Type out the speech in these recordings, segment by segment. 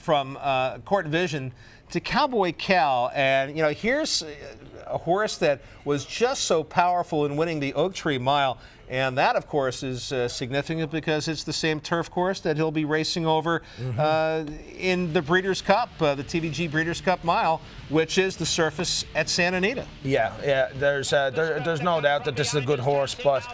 From Court Division to Cowboy Cal, and here's a horse that was just so powerful in winning the Oak Tree Mile, and that of course is significant because it's the same turf course that he'll be racing over in the Breeders' Cup, the TVG Breeders' Cup Mile, which is the surface at Santa Anita. Yeah, there's no doubt that this is a good horse, but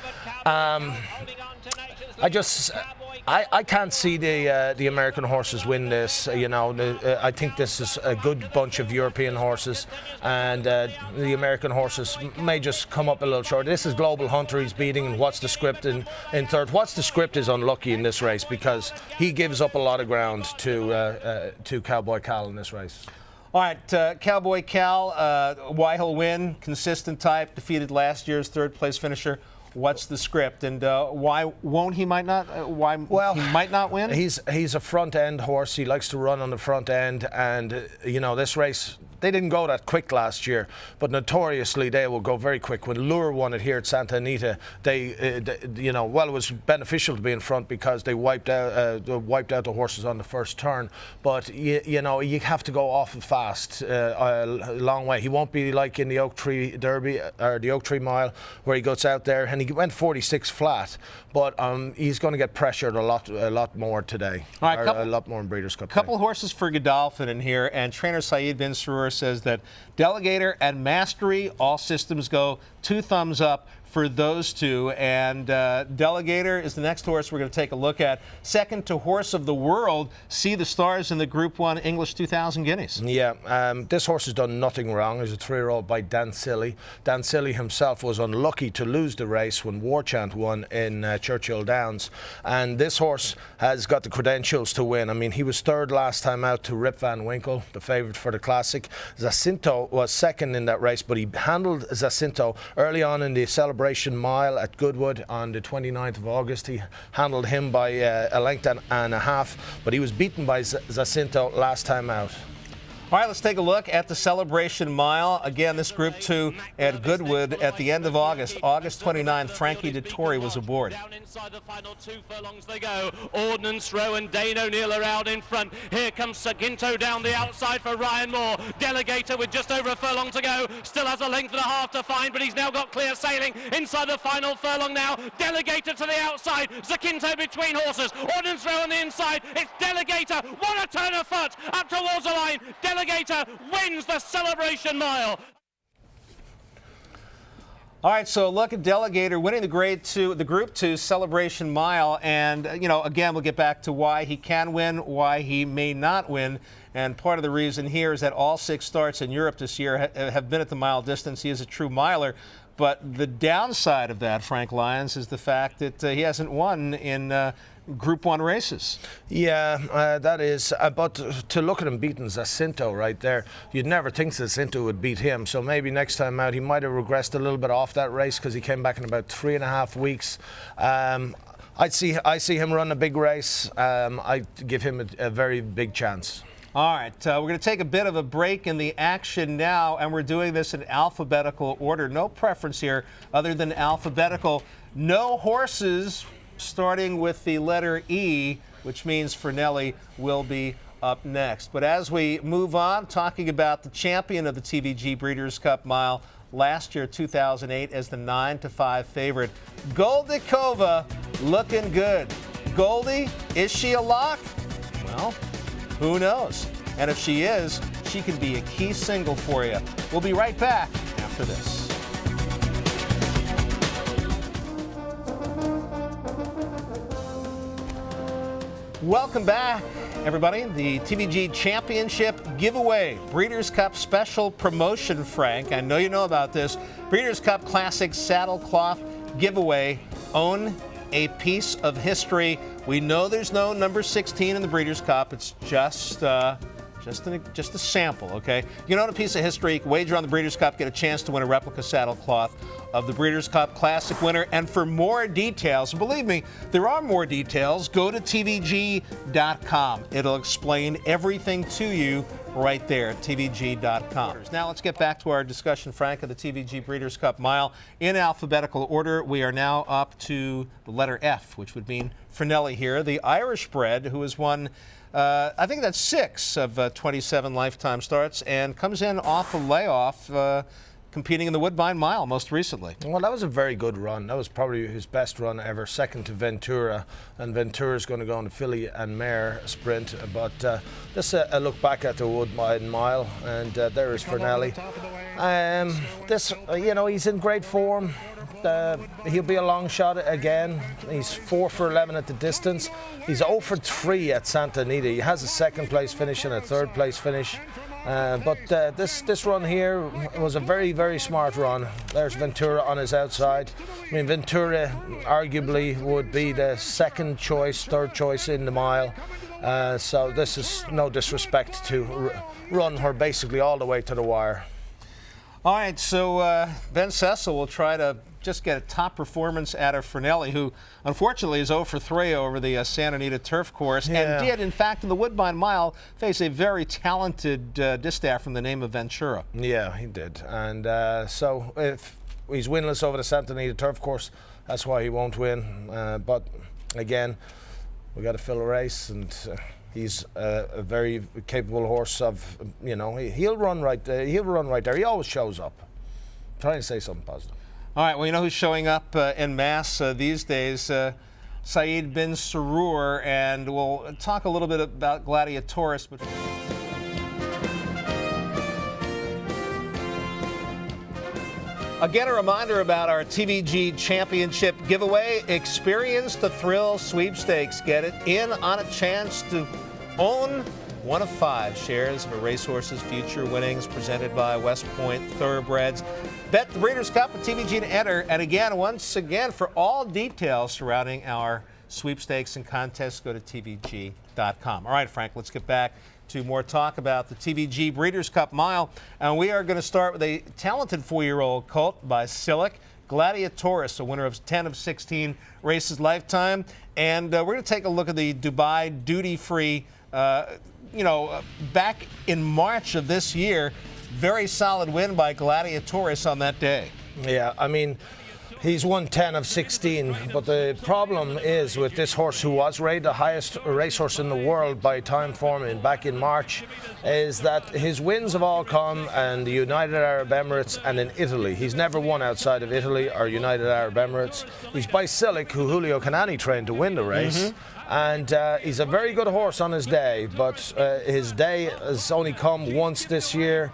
I can't see the American horses win this. I think this is a good bunch of European horses, and the American horses may just come up a little short. This is Global Hunter he's beating, and What's the Script in third. What's the Script is unlucky in this race because he gives up a lot of ground to Cowboy Cal in this race. All right, Cowboy Cal, why he'll win, consistent type, defeated last year's third-place finisher. What's the Script, and why he might not win? He's a front-end horse. He likes to run on the front end, and this race, they didn't go that quick last year, but notoriously they will go very quick. When Lure won it here at Santa Anita, it was beneficial to be in front because they wiped out the horses on the first turn. But you have to go awful fast, a long way. He won't be like in the Oak Tree Derby or the Oak Tree Mile where he goes out there and he went 46 flat, but he's going to get pressured a lot more today. All right, a lot more in Breeders' Cup. Couple horses for Godolphin in here, and trainer Saeed bin Surur says that Delegator and Mastery, all systems go, 2 thumbs up for those two, and Delegator is the next horse we're going to take a look at. Second to Horse of the World, See the Stars in the Group 1 English 2000 Guineas. Yeah, this horse has done nothing wrong. He's a 3-year-old by Dan Silly. Dan Silly himself was unlucky to lose the race when Warchant won in Churchill Downs, and this horse has got the credentials to win. I mean, he was third last time out to Rip Van Winkle, the favourite for the Classic. Jacinto was second in that race, but he handled Jacinto early on in the Celebration Mile at Goodwood on the 29th of August. He handled him by a length and a half, but he was beaten by Jacinto last time out. All right, let's take a look at the Celebration Mile. Again, this Group 2 at Goodwood at the end of August. August 29th, Frankie Dettori was aboard. Down inside the final 2 furlongs they go. Ordnance Row and Dane O'Neill are out in front. Here comes Saginto down the outside for Ryan Moore. Delegator with just over a furlong to go. Still has a length and a half to find, but he's now got clear sailing inside the final furlong now. Delegator to the outside. Zakinto between horses. Ordnance Row on the inside. It's Delegator. What a turn of foot up towards the line. Delegator wins the Celebration Mile. All right, so look at Delegator winning the Group 2 Celebration Mile, and again, we'll get back to why he can win, why he may not win, and part of the reason here is that all 6 starts in Europe this year have been at the mile distance. He is a true miler, but the downside of that, Frank Lyons, is the fact that he hasn't won in Group 1 races. Yeah, that is. But to look at him beating Jacinto right there, you'd never think Jacinto would beat him. So maybe next time out he might have regressed a little bit off that race because he came back in about 3.5 weeks. I see him run a big race. I give him a very big chance. All right, we're going to take a bit of a break in the action now, and we're doing this in alphabetical order. No preference here other than alphabetical. No horses starting with the letter E, which means Fernelli will be up next. But as we move on, talking about the champion of the TVG Breeders' Cup Mile last year, 2008, as the 9-5 favorite, Goldikova, looking good. Goldie, is she a lock? Well, who knows? And if she is, she could be a key single for you. We'll be right back after this. Welcome back, everybody. The TVG Championship giveaway, Breeders' Cup special promotion, Frank. I know you know about this. Breeders' Cup Classic Saddle Cloth giveaway. Own a piece of history. We know there's no number 16 in the Breeders' Cup. It's just a sample, okay? You can own a piece of history, wager on the Breeders' Cup, get a chance to win a replica saddle cloth of the Breeders' Cup Classic winner. And for more details, believe me, there are more details, go to TVG.com. It'll explain everything to you right there at TVG.com. Now let's get back to our discussion, Frank, of the TVG Breeders' Cup Mile. In alphabetical order, we are now up to the letter F, which would mean Fernelli here, the Irish bred who has won I think that's 6 of 27 lifetime starts, and comes in off a layoff, competing in the Woodbine Mile most recently. Well, that was a very good run. That was probably his best run ever, second to Ventura. And Ventura's going to go on the filly and mare sprint. But just a look back at the Woodbine Mile, and there is Fernelli. He's in great form. He'll be a long shot again. He's 4 for 11 at the distance. He's 0 for 3 at Santa Anita. He has a second place finish and a third place finish. But this run here was a very, very smart run. There's Ventura on his outside. I mean, Ventura arguably would be the second choice, third choice in the mile. So this is no disrespect to run her basically all the way to the wire. All right, so Ben Cecil will try to just get a top performance out of Fernelli, who unfortunately is 0 for 3 over the Santa Anita turf course, and did, in fact, in the Woodbine Mile, face a very talented distaff from the name of Ventura. Yeah, he did. And so if he's winless over the Santa Anita turf course, that's why he won't win. But again, we got to fill a race, and he's a very capable horse. Of he'll run right there. He'll run right there. He always shows up. I'm trying to say something positive. All right, well, you know who's showing up en masse these days? Saeed bin Surur, and we'll talk a little bit about Gladiatoris. But again, a reminder about our TVG Championship giveaway. Experience the thrill sweepstakes. Get it in on a chance to own one of 5 shares of a racehorse's future winnings presented by West Point Thoroughbreds. Bet the Breeders' Cup at TVG to enter. And again, once again, for all details surrounding our sweepstakes and contests, go to TVG.com. All right, Frank, let's get back to more talk about the TVG Breeders' Cup Mile. And we are going to start with a talented 4-year-old colt by Silic, Gladiatoris, a winner of 10 of 16 races lifetime. And we're going to take a look at the Dubai duty-free back in March of this year. Very solid win by Gladiatoris on that day. Yeah, I mean, he's won 10 of 16, but the problem is with this horse, who was rated the highest racehorse in the world by Time Forming back in March, is that his wins have all come in the United Arab Emirates and in Italy. He's never won outside of Italy or United Arab Emirates. He's by Silic, who Julio Canani trained to win the race. And he's a very good horse on his day, but his day has only come once this year,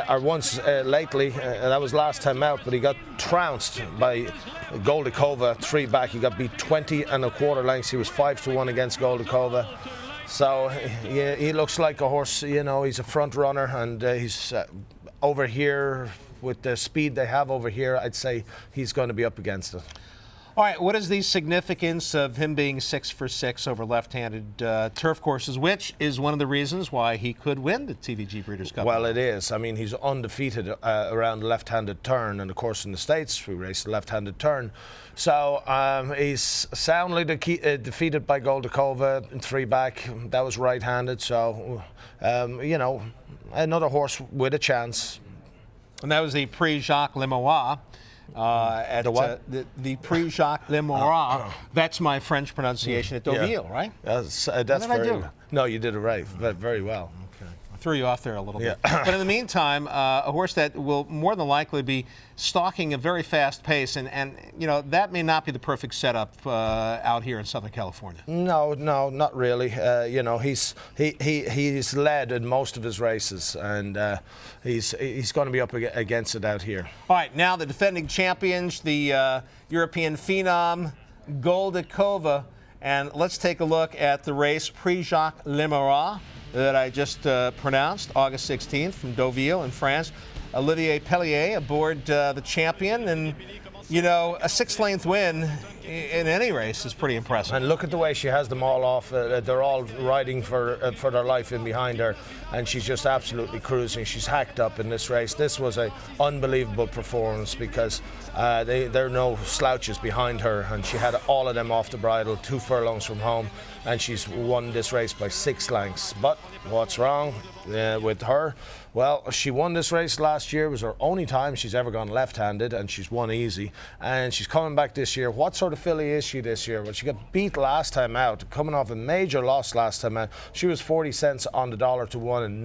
or once lately, and that was last time out, but he got trounced by Goldikova 3 back. He got beat 20 1/4 lengths. He was 5 to 1 against Goldikova. So he looks like a horse, he's a front runner, and he's over here with the speed they have over here. I'd say he's going to be up against it. All right, what is the significance of him being 6 for 6 over left-handed turf courses, which is one of the reasons why he could win the TVG Breeders' Cup? Well, it is. I mean, he's undefeated around the left-handed turn, and of course in the States we race the left-handed turn. So he's soundly defeated by Goldikova in 3 back. That was right-handed, so, another horse with a chance. And that was the Prix Jacques Lemois. At the Prix Jacques Lemois. That's my French pronunciation at Deauville, right? That's what did I do? No, you did it right, very well. Okay. I threw you off there a little bit. But in the meantime, a horse that will more than likely be stalking a very fast pace, and that may not be the perfect setup out here in Southern California. No, not really. He's led in most of his races, and he's going to be up against it out here. All right, now the defending champions, the European phenom, Goldikova, and let's take a look at the race Prix Jacques Lemois that I just pronounced, August 16th from Deauville in France. Olivier Pellier aboard the champion, and a 6-length win in any race is pretty impressive. And look at the way she has them all off. They're all riding for their life in behind her, and she's just absolutely cruising. She's hacked up in this race. This was an unbelievable performance because there are no slouches behind her, and she had all of them off the bridle, 2 furlongs from home, and she's won this race by 6 lengths. But what's wrong with her? Well, she won this race last year. It was her only time she's ever gone left-handed, and she's won easy. And she's coming back this year. What sort of filly is she this year? Well, she got beat last time out, coming off a major loss last time out. She was 40 cents on the dollar to 1 and